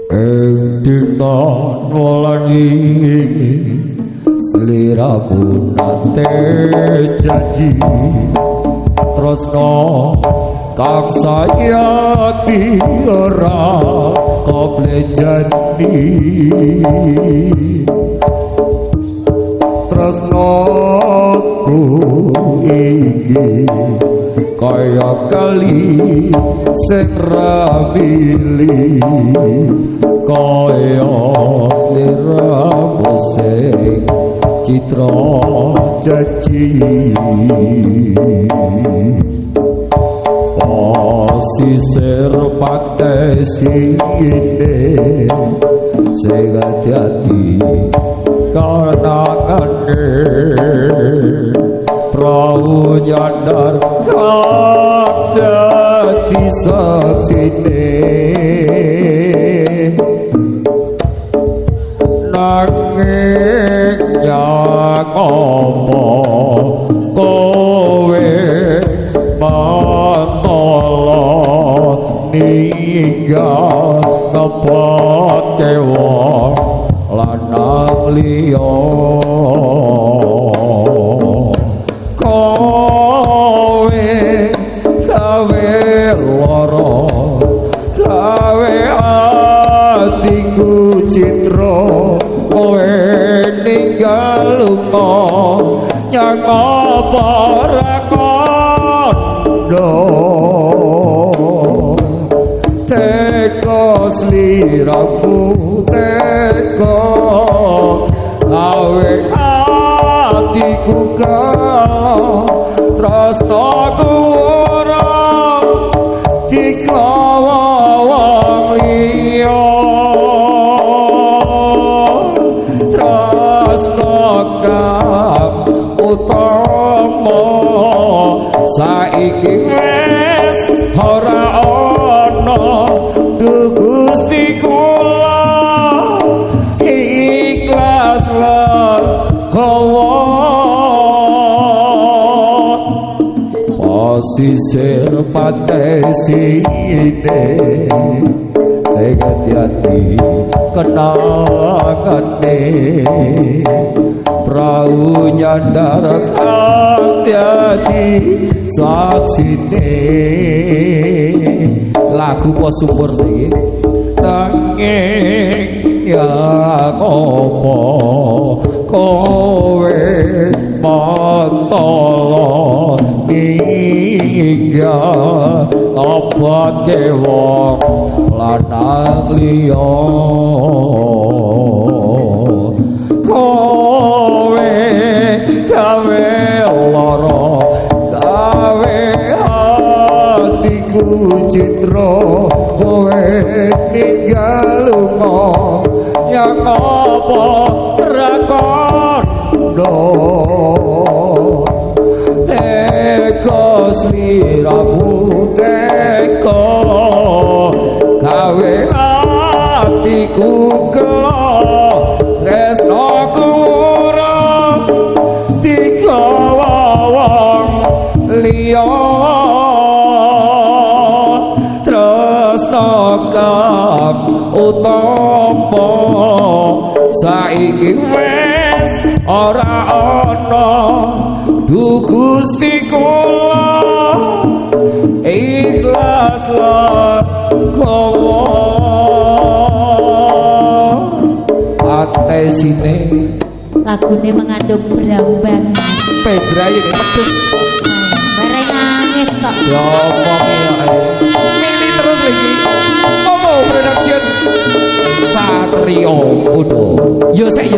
dina walani sliramu nate janji tresno kang sayati ora koblejani tresnoku iki kaya kali sing rabili kaya sliramu sing citra janji sisir pakai sini sing hati-hati kanangane prau nyandar dadi saksine nanging nyakopo kowe mantolo ninggal ngepake wong lanang liya kowe gawe lara gawe atiku citra kowe ninggal lunga nyang apa ra kondo teko sliramu teko gawe atiku kala tresnaku ora digawa wong liya utama saiki wis ora ana Gusti kula ikhlas legowo posisir pakai sine sing hati-hati kenangane prau nyandar hati saksine lagu posumur iki nanging ya apa kowe mantolo ninggal apa wong lanang liya kowe gawe lara gawe atiku citra kowe ninggal lunga yang apa ra kondo teko sliramu teko gawe atiku kela tresnaku ora digawa wong liya tresna kang utama saiki wis ora ana Gusti kula ikhlas legowo ate sine lagune mengandung brambang pedra iki pedus bareng nangis kok ya mili terus iki Momo Production Satrio Udo yo sek